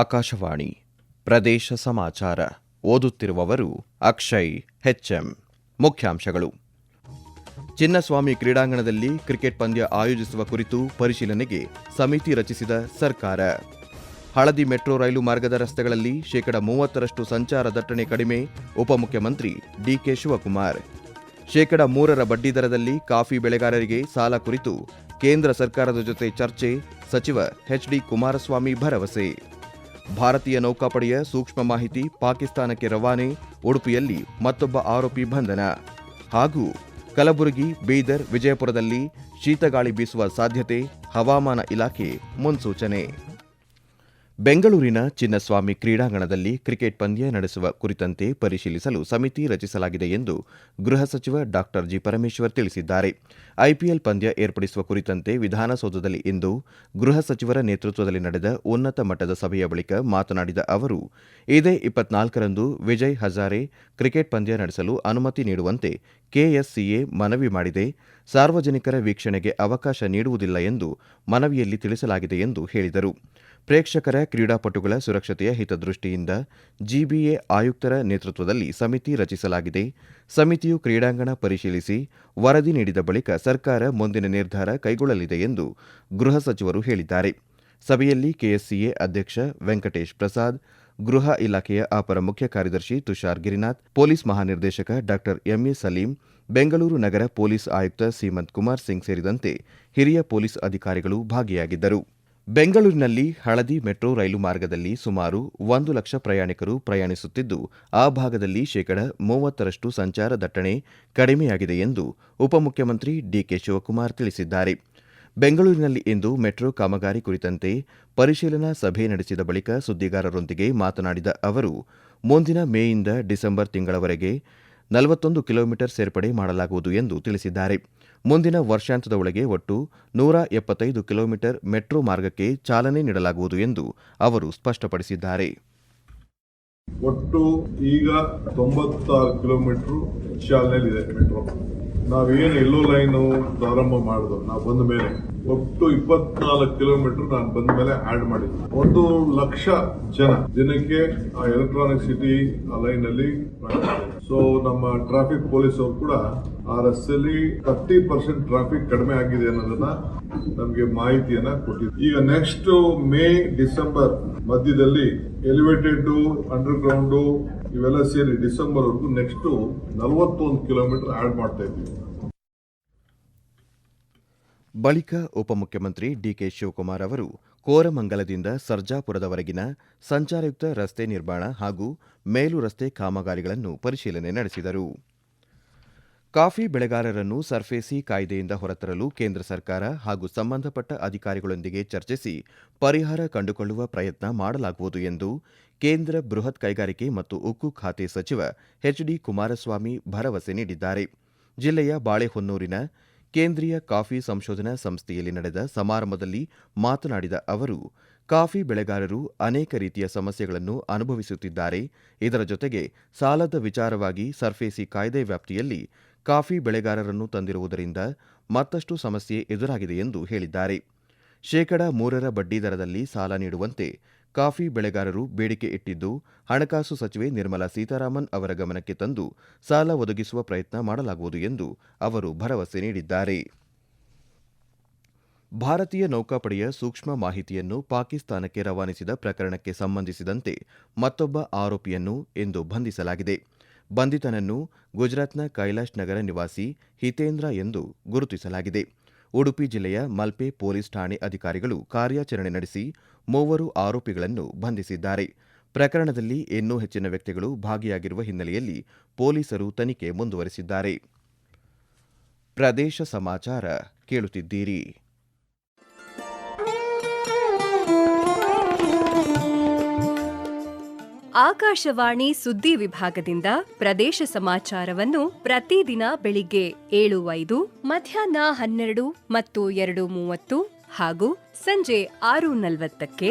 ಆಕಾಶವಾಣಿ ಪ್ರದೇಶ ಸಮಾಚಾರ ಓದುತ್ತಿರುವವರು ಅಕ್ಷಯ್ ಹೆಚ್ಎಂ. ಮುಖ್ಯಾಂಶಗಳು. ಚಿನ್ನಸ್ವಾಮಿ ಕ್ರೀಡಾಂಗಣದಲ್ಲಿ ಕ್ರಿಕೆಟ್ ಪಂದ್ಯ ಆಯೋಜಿಸುವ ಕುರಿತು ಪರಿಶೀಲನೆಗೆ ಸಮಿತಿ ರಚಿಸಿದ ಸರ್ಕಾರ. ಹಳದಿ ಮೆಟ್ರೋ ರೈಲು ಮಾರ್ಗದ ರಸ್ತೆಗಳಲ್ಲಿ 30% ಸಂಚಾರ ದಟ್ಟಣೆ ಕಡಿಮೆ, ಉಪಮುಖ್ಯಮಂತ್ರಿ ಡಿಕೆ ಶಿವಕುಮಾರ್. 3% ಬಡ್ಡಿದರದಲ್ಲಿ ಕಾಫಿ ಬೆಳೆಗಾರರಿಗೆ ಸಾಲ ಕುರಿತು ಕೇಂದ್ರ ಸರ್ಕಾರದ ಜೊತೆ ಚರ್ಚೆ, ಸಚಿವ ಎಚ್ಡಿ ಕುಮಾರಸ್ವಾಮಿ ಭರವಸೆ. ಭಾರತೀಯ ನೌಕಾಪಡೆಯ ಸೂಕ್ಷ್ಮ ಮಾಹಿತಿ ಪಾಕಿಸ್ತಾನಕ್ಕೆ ರವಾನೆ, ಉಡುಪಿಯಲ್ಲಿ ಮತ್ತೊಬ್ಬ ಆರೋಪಿ ಬಂಧನ. ಹಾಗೂ ಕಲಬುರಗಿ, ಬೀದರ್, ವಿಜಯಪುರದಲ್ಲಿ ಶೀತಗಾಳಿ ಬೀಸುವ ಸಾಧ್ಯತೆ, ಹವಾಮಾನ ಇಲಾಖೆ ಮುನ್ಸೂಚನೆ. ಬೆಂಗಳೂರಿನ ಚಿನ್ನಸ್ವಾಮಿ ಕ್ರೀಡಾಂಗಣದಲ್ಲಿ ಕ್ರಿಕೆಟ್ ಪಂದ್ಯ ನಡೆಸುವ ಕುರಿತಂತೆ ಪರಿಶೀಲಿಸಲು ಸಮಿತಿ ರಚಿಸಲಾಗಿದೆ ಎಂದು ಗೃಹ ಸಚಿವ ಡಾ ಜಿ. ಪರಮೇಶ್ವರ್ ತಿಳಿಸಿದ್ದಾರೆ. ಐಪಿಎಲ್ ಪಂದ್ಯ ಏರ್ಪಡಿಸುವ ಕುರಿತಂತೆ ವಿಧಾನಸೌಧದಲ್ಲಿ ಇಂದು ಗೃಹ ಸಚಿವರ ನೇತೃತ್ವದಲ್ಲಿ ನಡೆದ ಉನ್ನತ ಮಟ್ಟದ ಸಭೆಯ ಬಳಿಕ ಮಾತನಾಡಿದ ಅವರು, ಇದೇ 24ರಂದು ವಿಜಯ್ ಹಜಾರೆ ಕ್ರಿಕೆಟ್ ಪಂದ್ಯ ನಡೆಸಲು ಅನುಮತಿ ನೀಡುವಂತೆ ಕೆಎಸ್ಸಿಎ ಮನವಿ ಮಾಡಿದೆ. ಸಾರ್ವಜನಿಕರ ವೀಕ್ಷಣೆಗೆ ಅವಕಾಶ ನೀಡುವುದಿಲ್ಲ ಎಂದು ಮನವಿಯಲ್ಲಿ ತಿಳಿಸಲಾಗಿದೆ ಎಂದು ಹೇಳಿದರು. ಪ್ರೇಕ್ಷಕರ ಕ್ರೀಡಾಪಟುಗಳ ಸುರಕ್ಷತೆಯ ಹಿತದೃಷ್ಟಿಯಿಂದ ಜಿಬಿಎ ಆಯುಕ್ತರ ನೇತೃತ್ವದಲ್ಲಿ ಸಮಿತಿ ರಚಿಸಲಾಗಿದೆ. ಸಮಿತಿಯು ಕ್ರೀಡಾಂಗಣ ಪರಿಶೀಲಿಸಿ ವರದಿ ನೀಡಿದ ಬಳಿಕ ಸರ್ಕಾರ ಮುಂದಿನ ನಿರ್ಧಾರ ಕೈಗೊಳ್ಳಲಿದೆ ಎಂದು ಗೃಹ ಸಚಿವರು ಹೇಳಿದ್ದಾರೆ. ಸಭೆಯಲ್ಲಿ ಕೆಎಸ್ಸಿಎ ಅಧ್ಯಕ್ಷ ವೆಂಕಟೇಶ್ ಪ್ರಸಾದ್, ಗೃಹ ಇಲಾಖೆಯ ಅಪರ ಮುಖ್ಯ ಕಾರ್ಯದರ್ಶಿ ತುಷಾರ್ ಗಿರಿನಾಥ್, ಪೊಲೀಸ್ ಮಹಾನಿರ್ದೇಶಕ ಡಾ ಎಂಎ ಸಲೀಂ, ಬೆಂಗಳೂರು ನಗರ ಪೊಲೀಸ್ ಆಯುಕ್ತ ಸೀಮಂತ್ ಕುಮಾರ್ ಸಿಂಗ್ ಸೇರಿದಂತೆ ಹಿರಿಯ ಪೊಲೀಸ್ ಅಧಿಕಾರಿಗಳು ಭಾಗಿಯಾಗಿದ್ದರು. ಬೆಂಗಳೂರಿನಲ್ಲಿ ಹಳದಿ ಮೆಟ್ರೋ ರೈಲು ಮಾರ್ಗದಲ್ಲಿ ಸುಮಾರು 1 ಲಕ್ಷ ಪ್ರಯಾಣಿಕರು ಪ್ರಯಾಣಿಸುತ್ತಿದ್ದು, ಆ ಭಾಗದಲ್ಲಿ 30% ಸಂಚಾರ ದಟ್ಟಣೆ ಕಡಿಮೆಯಾಗಿದೆ ಎಂದು ಉಪಮುಖ್ಯಮಂತ್ರಿ ಡಿಕೆ ಶಿವಕುಮಾರ್ ತಿಳಿಸಿದ್ದಾರೆ. ಬೆಂಗಳೂರಿನಲ್ಲಿ ಇಂದು ಮೆಟ್ರೋ ಕಾಮಗಾರಿ ಕುರಿತಂತೆ ಪರಿಶೀಲನಾ ಸಭೆ ನಡೆಸಿದ ಬಳಿಕ ಸುದ್ದಿಗಾರರೊಂದಿಗೆ ಮಾತನಾಡಿದ ಅವರು, ಮುಂದಿನ ಮೇಯಿಂದ ಡಿಸೆಂಬರ್ ತಿಂಗಳವರೆಗೆ 41 ಕಿಲೋಮೀಟರ್ ಸೇರ್ಪಡೆ ಮಾಡಲಾಗುವುದು ಎಂದು ತಿಳಿಸಿದ್ದಾರೆ. ಮುಂದಿನ ವರ್ಷಾಂತ್ಯದ ಒಳಗೆ ಒಟ್ಟು 175 ಕಿಲೋಮೀಟರ್ ಮೆಟ್ರೋ ಮಾರ್ಗಕ್ಕೆ ಚಾಲನೆ ನೀಡಲಾಗುವುದು ಎಂದು ಅವರು ಸ್ಪಷ್ಟಪಡಿಸಿದ್ದಾರೆ. ಒಟ್ಟು ಈಗ 96 ಕಿಲೋಮೀಟರ್ ಚಾಲನೆಯಲ್ಲಿದೆ ಮೆಟ್ರೋ. ನಾವೇನು ಎಲ್ಲೋ ಲೈನ್ ಪ್ರಾರಂಭ ಮಾಡಿದ್ರು ನಾವು ಬಂದ ಮೇಲೆ ಒಟ್ಟು 24 ಕಿಲೋಮೀಟರ್ ನಾನು ಬಂದ ಮೇಲೆ ಆಡ್ ಮಾಡಿದ್ದೆ. 1 ಲಕ್ಷ ಜನ ದಿನಕ್ಕೆ ಆ ಎಲೆಕ್ಟ್ರಾನಿಕ್ ಸಿಟಿ ಆ ಲೈನ್ ಅಲ್ಲಿ. ಸೊ ನಮ್ಮ ಟ್ರಾಫಿಕ್ ಪೊಲೀಸ್ ಅವರು ಕೂಡ ಆ ರಸ್ತೆಯಲ್ಲಿ 30% ಟ್ರಾಫಿಕ್ ಕಡಿಮೆ ಆಗಿದೆ ಅನ್ನೋದನ್ನ ನಮಗೆ ಮಾಹಿತಿಯನ್ನ ಕೊಟ್ಟಿದ್ರು. ಈಗ ನೆಕ್ಸ್ಟ್ ಮೇ ಡಿಸೆಂಬರ್ ಮಧ್ಯದಲ್ಲಿ ಎಲಿವೇಟೆಡ್ ಅಂಡರ್ ಗ್ರೌಂಡ್ ಇವೆಲ್ಲ ಸೇರಿ ಡಿಸೆಂಬರ್ ವರೆಗೂ ನೆಕ್ಸ್ಟ್ 41 ಕಿಲೋಮೀಟರ್ ಆಡ್ ಮಾಡ್ತಾ ಇದ್ದೀವಿ. ಬಳಿಕ ಉಪಮುಖ್ಯಮಂತ್ರಿ ಡಿಕೆ ಶಿವಕುಮಾರ್ ಅವರು ಕೋರಮಂಗಲದಿಂದ ಸರ್ಜಾಪುರದವರೆಗಿನ ಸಂಚಾರಯುಕ್ತ ರಸ್ತೆ ನಿರ್ಮಾಣ ಹಾಗೂ ಮೇಲು ರಸ್ತೆ ಕಾಮಗಾರಿಗಳನ್ನು ಪರಿಶೀಲನೆ ನಡೆಸಿದರು. ಕಾಫಿ ಬೆಳೆಗಾರರನ್ನು ಸರ್ಫೇಸಿ ಕಾಯ್ದೆಯಿಂದ ಹೊರತರಲು ಕೇಂದ್ರ ಸರ್ಕಾರ ಹಾಗೂ ಸಂಬಂಧಪಟ್ಟ ಅಧಿಕಾರಿಗಳೊಂದಿಗೆ ಚರ್ಚಿಸಿ ಪರಿಹಾರ ಕಂಡುಕೊಳ್ಳುವ ಪ್ರಯತ್ನ ಮಾಡಲಾಗುವುದು ಎಂದು ಕೇಂದ್ರ ಬೃಹತ್ ಕೈಗಾರಿಕೆ ಮತ್ತು ಉಕ್ಕು ಖಾತೆ ಸಚಿವ ಎಚ್ಡಿ ಕುಮಾರಸ್ವಾಮಿ ಭರವಸೆ ನೀಡಿದ್ದಾರೆ. ಜಿಲ್ಲೆಯ ಬಾಳೆಹೊನ್ನೂರಿನ ಕೇಂದ್ರೀಯ ಕಾಫಿ ಸಂಶೋಧನಾ ಸಂಸ್ಥೆಯಲ್ಲಿ ನಡೆದ ಸಮಾರಂಭದಲ್ಲಿ ಮಾತನಾಡಿದ ಅವರು, ಕಾಫಿ ಬೆಳೆಗಾರರು ಅನೇಕ ರೀತಿಯ ಸಮಸ್ಯೆಗಳನ್ನು ಅನುಭವಿಸುತ್ತಿದ್ದಾರೆ. ಇದರ ಜೊತೆಗೆ ಸಾಲದ ವಿಚಾರವಾಗಿ ಸರ್ಫೇಸಿ ಕಾಯ್ದೆ ವ್ಯಾಪ್ತಿಯಲ್ಲಿ ಕಾಫಿ ಬೆಳೆಗಾರರನ್ನು ತಂದಿರುವುದರಿಂದ ಮತ್ತಷ್ಟು ಸಮಸ್ಯೆ ಎದುರಾಗಿದೆ ಎಂದು ಹೇಳಿದ್ದಾರೆ. 3% ಬಡ್ಡಿದರದಲ್ಲಿ ಸಾಲ ನೀಡುವಂತೆ ಕಾಫಿ ಬೆಳೆಗಾರರು ಬೇಡಿಕೆ ಇಟ್ಟಿದ್ದು, ಹಣಕಾಸು ಸಚಿವೆ ನಿರ್ಮಲಾ ಸೀತಾರಾಮನ್ ಅವರ ಗಮನಕ್ಕೆ ತಂದು ಸಾಲ ಒದಗಿಸುವ ಪ್ರಯತ್ನ ಮಾಡಲಾಗುವುದು ಎಂದು ಅವರು ಭರವಸೆ ನೀಡಿದ್ದಾರೆ. ಭಾರತೀಯ ನೌಕಾಪಡೆಯ ಸೂಕ್ಷ್ಮ ಮಾಹಿತಿಯನ್ನು ಪಾಕಿಸ್ತಾನಕ್ಕೆ ರವಾನಿಸಿದ ಪ್ರಕರಣಕ್ಕೆ ಸಂಬಂಧಿಸಿದಂತೆ ಮತ್ತೊಬ್ಬ ಆರೋಪಿಯನ್ನು ಇಂದು ಬಂಧಿಸಲಾಗಿದೆ. ಬಂಧಿತನನ್ನು ಗುಜರಾತ್ನ ಕೈಲಾಶ್ ನಗರ ನಿವಾಸಿ ಹಿತೇಂದ್ರ ಎಂದು ಗುರುತಿಸಲಾಗಿದೆ. ಉಡುಪಿ ಜಿಲ್ಲೆಯ ಮಲ್ಪೆ ಪೊಲೀಸ್ ಠಾಣೆ ಅಧಿಕಾರಿಗಳು ಕಾರ್ಯಾಚರಣೆ ನಡೆಸಿ 3 ಆರೋಪಿಗಳನ್ನು ಬಂಧಿಸಿದ್ದಾರೆ. ಪ್ರಕರಣದಲ್ಲಿ ಇನ್ನೂ ಹೆಚ್ಚಿನ ವ್ಯಕ್ತಿಗಳು ಭಾಗಿಯಾಗಿರುವ ಹಿನ್ನೆಲೆಯಲ್ಲಿ ಪೊಲೀಸರು ತನಿಖೆ ಮುಂದುವರೆಸಿದ್ದಾರೆ. ಪ್ರದೇಶ ಸಮಾಚಾರ ಕೇಳುತ್ತಿದ್ದೀರಿ. ಆಕಾಶವಾಣಿ ಸುದ್ದಿ ವಿಭಾಗದಿಂದ ಪ್ರದೇಶ ಸಮಾಚಾರವನ್ನು ಪ್ರತಿದಿನ ಬೆಳಿಗ್ಗೆ 7:05, ಮಧ್ಯಾಹ್ನ 12 ಮತ್ತು 2:30 ಹಾಗೂ ಸಂಜೆ 6:40ಕ್ಕೆ.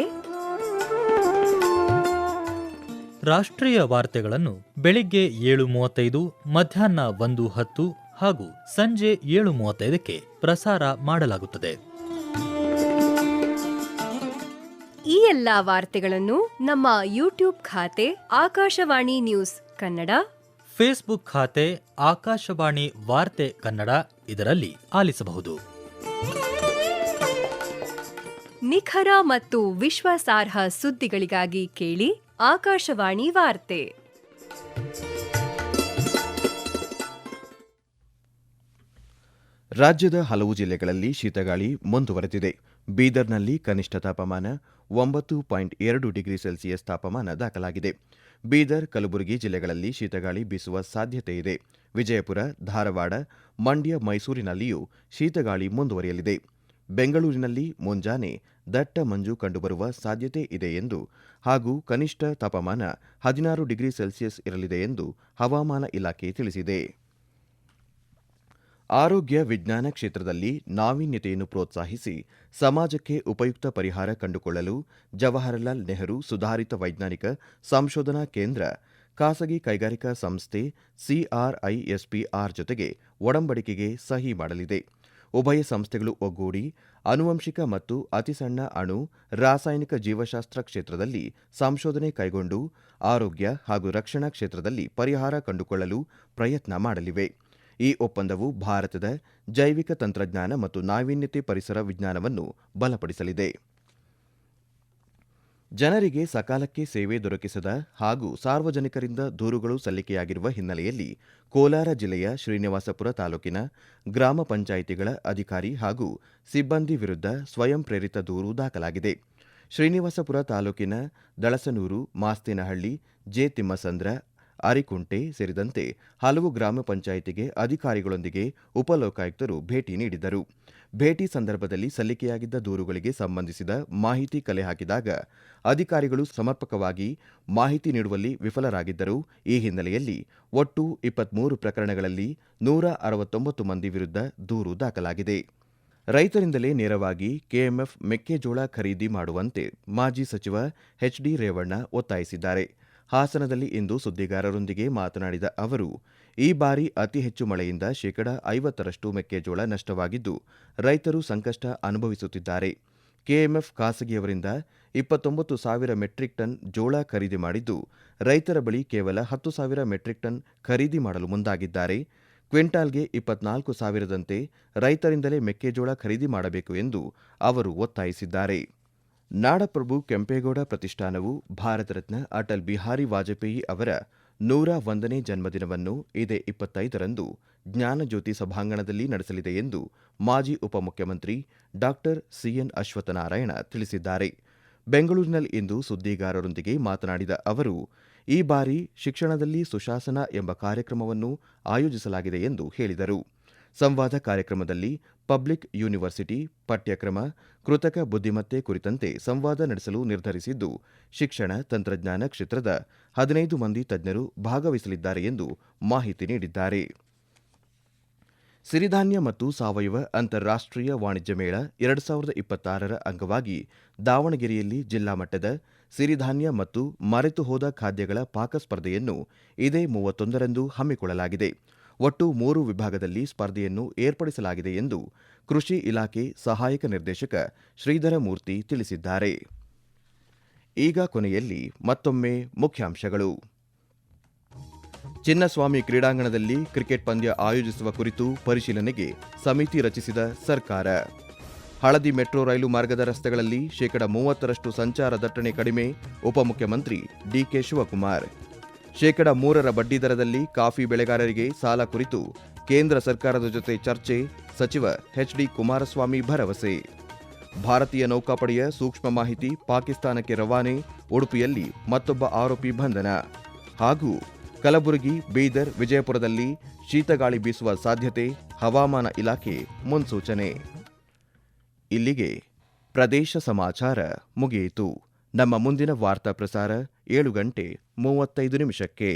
ರಾಷ್ಟ್ರೀಯ ವಾರ್ತೆಗಳನ್ನು ಬೆಳಿಗ್ಗೆ 7:35, ಮಧ್ಯಾಹ್ನ 1:10 ಹಾಗೂ ಸಂಜೆ 7:35ಕ್ಕೆ ಪ್ರಸಾರ ಮಾಡಲಾಗುತ್ತದೆ. ಈ ಎಲ್ಲಾ ವಾರ್ತೆಗಳನ್ನು ನಮ್ಮ ಯೂಟ್ಯೂಬ್ ಖಾತೆ ಆಕಾಶವಾಣಿ ನ್ಯೂಸ್ ಕನ್ನಡ, ಫೇಸ್ಬುಕ್ ಖಾತೆ ಆಕಾಶವಾಣಿ ವಾರ್ತೆ ಕನ್ನಡ ಇದರಲ್ಲಿ ಆಲಿಸಬಹುದು. ನಿಖರ ಮತ್ತು ವಿಶ್ವಾಸಾರ್ಹ ಸುದ್ದಿಗಳಿಗಾಗಿ ಕೇಳಿ ಆಕಾಶವಾಣಿ ವಾರ್ತೆ. ರಾಜ್ಯದ ಹಲವು ಜಿಲ್ಲೆಗಳಲ್ಲಿ ಶೀತಗಾಳಿ ಮುಂದುವರೆದಿದೆ. ಬೀದರ್ನಲ್ಲಿ ಕನಿಷ್ಠ ತಾಪಮಾನ 9.2 ಡಿಗ್ರಿ ಸೆಲ್ಸಿಯಸ್ ತಾಪಮಾನ ದಾಖಲಾಗಿದೆ. ಬೀದರ್, ಕಲಬುರಗಿ ಜಿಲ್ಲೆಗಳಲ್ಲಿ ಶೀತಗಾಳಿ ಬೀಸುವ ಸಾಧ್ಯತೆ ಇದೆ. ವಿಜಯಪುರ, ಧಾರವಾಡ, ಮಂಡ್ಯ, ಮೈಸೂರಿನಲ್ಲಿಯೂ ಶೀತಗಾಳಿ ಮುಂದುವರಿಯಲಿದೆ. ಬೆಂಗಳೂರಿನಲ್ಲಿ ಮುಂಜಾನೆ ದಟ್ಟ ಮಂಜು ಕಂಡುಬರುವ ಸಾಧ್ಯತೆ ಇದೆ ಎಂದು ಹಾಗೂ ಕನಿಷ್ಠ ತಾಪಮಾನ 16 ಡಿಗ್ರಿ ಸೆಲ್ಸಿಯಸ್ ಇರಲಿದೆ ಎಂದು ಹವಾಮಾನ ಇಲಾಖೆ ತಿಳಿಸಿದೆ. ಆರೋಗ್ಯ ವಿಜ್ಞಾನ ಕ್ಷೇತ್ರದಲ್ಲಿ ನಾವೀನ್ಯತೆಯನ್ನು ಪ್ರೋತ್ಸಾಹಿಸಿ ಸಮಾಜಕ್ಕೆ ಉಪಯುಕ್ತ ಪರಿಹಾರ ಕಂಡುಕೊಳ್ಳಲು ಜವಾಹರಲಾಲ್ ನೆಹರು ಸುಧಾರಿತ ವೈಜ್ಞಾನಿಕ ಸಂಶೋಧನಾ ಕೇಂದ್ರ, ಖಾಸಗಿ ಕೈಗಾರಿಕಾ ಸಂಸ್ಥೆ ಸಿಆರ್ಐಎಸ್ಪಿಆರ್ ಜೊತೆಗೆ ಒಡಂಬಡಿಕೆಗೆ ಸಹಿ ಮಾಡಲಿದೆ. ಉಭಯ ಸಂಸ್ಥೆಗಳು ಒಗ್ಗೂಡಿ ಆನುವಂಶಿಕ ಮತ್ತು ಅತಿಸಣ್ಣ ಅಣು ರಾಸಾಯನಿಕ ಜೀವಶಾಸ್ತ್ರ ಕ್ಷೇತ್ರದಲ್ಲಿ ಸಂಶೋಧನೆ ಕೈಗೊಂಡು ಆರೋಗ್ಯ ಹಾಗೂ ರಕ್ಷಣಾ ಕ್ಷೇತ್ರದಲ್ಲಿ ಪರಿಹಾರ ಕಂಡುಕೊಳ್ಳಲು ಪ್ರಯತ್ನ ಮಾಡಲಿವೆ. ಈ ಒಪ್ಪಂದವು ಭಾರತದ ಜೈವಿಕ ತಂತ್ರಜ್ಞಾನ ಮತ್ತು ನಾವೀನ್ಯತೆ ಪರಿಸರ ವಿಜ್ಞಾನವನ್ನು ಬಲಪಡಿಸಲಿದೆ. ಜನರಿಗೆ ಸಕಾಲಕ್ಕೆ ಸೇವೆ ದೊರಕಿಸದ ಹಾಗೂ ಸಾರ್ವಜನಿಕರಿಂದ ದೂರುಗಳು ಸಲ್ಲಿಕೆಯಾಗಿರುವ ಹಿನ್ನೆಲೆಯಲ್ಲಿ ಕೋಲಾರ ಜಿಲ್ಲೆಯ ಶ್ರೀನಿವಾಸಪುರ ತಾಲೂಕಿನ ಗ್ರಾಮ ಪಂಚಾಯಿತಿಗಳ ಅಧಿಕಾರಿ ಹಾಗೂ ಸಿಬ್ಬಂದಿ ವಿರುದ್ಧ ಸ್ವಯಂ ಪ್ರೇರಿತ ದೂರು ದಾಖಲಾಗಿದೆ. ಶ್ರೀನಿವಾಸಪುರ ತಾಲೂಕಿನ ದಳಸನೂರು, ಮಾಸ್ತೇನಹಳ್ಳಿ, ಜೆ. ತಿಮ್ಮಸಂದ್ರ, ಅರಿಕುಂಟೆ ಸೇರಿದಂತೆ ಹಲವು ಗ್ರಾಮ ಪಂಚಾಯಿತಿಗೆ ಅಧಿಕಾರಿಗಳೊಂದಿಗೆ ಉಪಲೋಕಾಯುಕ್ತರು ಭೇಟಿ ನೀಡಿದ್ದರು. ಭೇಟಿ ಸಂದರ್ಭದಲ್ಲಿ ಸಲ್ಲಿಕೆಯಾಗಿದ್ದ ದೂರುಗಳಿಗೆ ಸಂಬಂಧಿಸಿದ ಮಾಹಿತಿ ಕಲೆ ಹಾಕಿದಾಗ ಅಧಿಕಾರಿಗಳು ಸಮರ್ಪಕವಾಗಿ ಮಾಹಿತಿ ನೀಡುವಲ್ಲಿ ವಿಫಲರಾಗಿದ್ದರು. ಈ ಹಿನ್ನೆಲೆಯಲ್ಲಿ ಒಟ್ಟು 23 ಪ್ರಕರಣಗಳಲ್ಲಿ 169 ಮಂದಿ ವಿರುದ್ಧ ದೂರು ದಾಖಲಾಗಿದೆ. ರೈತರಿಂದಲೇ ನೇರವಾಗಿ ಕೆಎಂಎಫ್ ಮೆಕ್ಕೆಜೋಳ ಖರೀದಿ ಮಾಡುವಂತೆ ಮಾಜಿ ಸಚಿವ ಎಚ್ಡಿ ರೇವಣ್ಣ ಒತ್ತಾಯಿಸಿದ್ದಾರೆ. ಹಾಸನದಲ್ಲಿ ಇಂದು ಸುದ್ದಿಗಾರರೊಂದಿಗೆ ಮಾತನಾಡಿದ ಅವರು, ಈ ಬಾರಿ ಅತಿ ಹೆಚ್ಚು ಮಳೆಯಿಂದ ಶೇಕಡಾ 50ರಷ್ಟು ಮೆಕ್ಕೆಜೋಳ ನಷ್ಟವಾಗಿದ್ದು, ರೈತರು ಸಂಕಷ್ಟ ಅನುಭವಿಸುತ್ತಿದ್ದಾರೆ. ಕೆಎಂಎಫ್ ಖಾಸಗಿಯವರಿಂದ 29,000 ಮೆಟ್ರಿಕ್ ಟನ್ ಜೋಳ ಖರೀದಿ ಮಾಡಿದ್ದು, ರೈತರ ಬಳಿ ಕೇವಲ 10,000 ಮೆಟ್ರಿಕ್ ಟನ್ ಖರೀದಿ ಮಾಡಲು ಮುಂದಾಗಿದ್ದಾರೆ. ಕ್ವಿಂಟಾಲ್ಗೆ 24,000ದಂತೆ ರೈತರಿಂದಲೇ ಮೆಕ್ಕೆಜೋಳ ಖರೀದಿ ಮಾಡಬೇಕು ಎಂದು ಅವರು ಒತ್ತಾಯಿಸಿದ್ದಾರೆ. ನಾಡಪ್ರಭು ಕೆಂಪೇಗೌಡ ಪ್ರತಿಷ್ಠಾನವು ಭಾರತ ರತ್ನ ಅಟಲ್ ಬಿಹಾರಿ ವಾಜಪೇಯಿ ಅವರ 101ನೇ ಜನ್ಮದಿನವನ್ನು ಇದೇ 25ರಂದು ಜ್ಞಾನಜ್ಯೋತಿ ಸಭಾಂಗಣದಲ್ಲಿ ನಡೆಸಲಿದೆ ಎಂದು ಮಾಜಿ ಉಪಮುಖ್ಯಮಂತ್ರಿ ಡಾ ಸಿಎನ್ ಅಶ್ವತ್ಥನಾರಾಯಣ ತಿಳಿಸಿದ್ದಾರೆ. ಬೆಂಗಳೂರಿನಲ್ಲಿಂದು ಸುದ್ದಿಗಾರರೊಂದಿಗೆ ಮಾತನಾಡಿದ ಅವರು, ಈ ಬಾರಿ ಶಿಕ್ಷಣದಲ್ಲಿ ಸುಶಾಸನ ಎಂಬ ಕಾರ್ಯಕ್ರಮವನ್ನು ಆಯೋಜಿಸಲಾಗಿದೆ ಎಂದು ಹೇಳಿದರು. ಸಂವಾದ ಕಾರ್ಯಕ್ರಮದಲ್ಲಿ ಪಬ್ಲಿಕ್ ಯೂನಿವರ್ಸಿಟಿ ಪಠ್ಯಕ್ರಮ, ಕೃತಕ ಬುದ್ಧಿಮತ್ತೆ ಕುರಿತಂತೆ ಸಂವಾದ ನಡೆಸಲು ನಿರ್ಧರಿಸಿದ್ದು, ಶಿಕ್ಷಣ ತಂತ್ರಜ್ಞಾನ ಕ್ಷೇತ್ರದ 15 ಮಂದಿ ತಜ್ಞರು ಭಾಗವಹಿಸಲಿದ್ದಾರೆ ಎಂದು ಮಾಹಿತಿ ನೀಡಿದ್ದಾರೆ. ಸಿರಿಧಾನ್ಯ ಮತ್ತು ಸಾವಯವ ಅಂತಾರಾಷ್ಟ್ರೀಯ ವಾಣಿಜ್ಯ ಮೇಳ 2026ರ ಅಂಗವಾಗಿ ದಾವಣಗೆರೆಯಲ್ಲಿ ಜಿಲ್ಲಾ ಮಟ್ಟದ ಸಿರಿಧಾನ್ಯ ಮತ್ತು ಮರೆತು ಹೋದ ಖಾದ್ಯಗಳ ಪಾಕ ಸ್ಪರ್ಧೆಯನ್ನು ಇದೇ 31ರಂದು ಹಮ್ಮಿಕೊಳ್ಳಲಾಗಿದೆ. ಒಟ್ಟು 3 ವಿಭಾಗದಲ್ಲಿ ಸ್ಪರ್ಧೆಯನ್ನು ಏರ್ಪಡಿಸಲಾಗಿದೆ ಎಂದು ಕೃಷಿ ಇಲಾಖೆ ಸಹಾಯಕ ನಿರ್ದೇಶಕ ಶ್ರೀಧರ ಮೂರ್ತಿ ತಿಳಿಸಿದ್ದಾರೆ. ಈಗ ಕೊನೆಯಲ್ಲಿ ಮತ್ತೊಮ್ಮೆ ಮುಖ್ಯಾಂಶಗಳು. ಚಿನ್ನಸ್ವಾಮಿ ಕ್ರೀಡಾಂಗಣದಲ್ಲಿ ಕ್ರಿಕೆಟ್ ಪಂದ್ಯ ಆಯೋಜಿಸುವ ಕುರಿತು ಪರಿಶೀಲನೆಗೆ ಸಮಿತಿ ರಚಿಸಿದ ಸರ್ಕಾರ. ಹಳದಿ ಮೆಟ್ರೋ ರೈಲು ಮಾರ್ಗದ ರಸ್ತೆಗಳಲ್ಲಿ ಶೇಕಡಾ 30ರಷ್ಟು ಸಂಚಾರ ದಟ್ಟಣೆ ಕಡಿಮೆ, ಉಪಮುಖ್ಯಮಂತ್ರಿ ಡಿಕೆ ಶಿವಕುಮಾರ್. ಶೇಕಡಾ 3ರ ಬಡ್ಡಿದರದಲ್ಲಿ ಕಾಫಿ ಬೆಳೆಗಾರರಿಗೆ ಸಾಲ ಕುರಿತು ಕೇಂದ್ರ ಸರ್ಕಾರದ ಜೊತೆ ಚರ್ಚೆ, ಸಚಿವ ಎಚ್ಡಿ ಕುಮಾರಸ್ವಾಮಿ ಭರವಸೆ. ಭಾರತೀಯ ನೌಕಾಪಡೆಯ ಸೂಕ್ಷ್ಮ ಮಾಹಿತಿ ಪಾಕಿಸ್ತಾನಕ್ಕೆ ರವಾನೆ, ಉಡುಪಿಯಲ್ಲಿ ಮತ್ತೊಬ್ಬ ಆರೋಪಿ ಬಂಧನ. ಹಾಗೂ ಕಲಬುರಗಿ, ಬೀದರ್, ವಿಜಯಪುರದಲ್ಲಿ ಶೀತಗಾಳಿ ಬೀಸುವ ಸಾಧ್ಯತೆ, ಹವಾಮಾನ ಇಲಾಖೆ ಮುನ್ಸೂಚನೆ. ಇಲ್ಲಿಗೆ ಪ್ರದೇಶ ಸಮಾಚಾರ ಮುಗಿಯಿತು. ನಮ್ಮ ಮುಂದಿನ ವಾರ್ತಾ ಪ್ರಸಾರ 7:35 ನಿಮಿಷಕ್ಕೆ.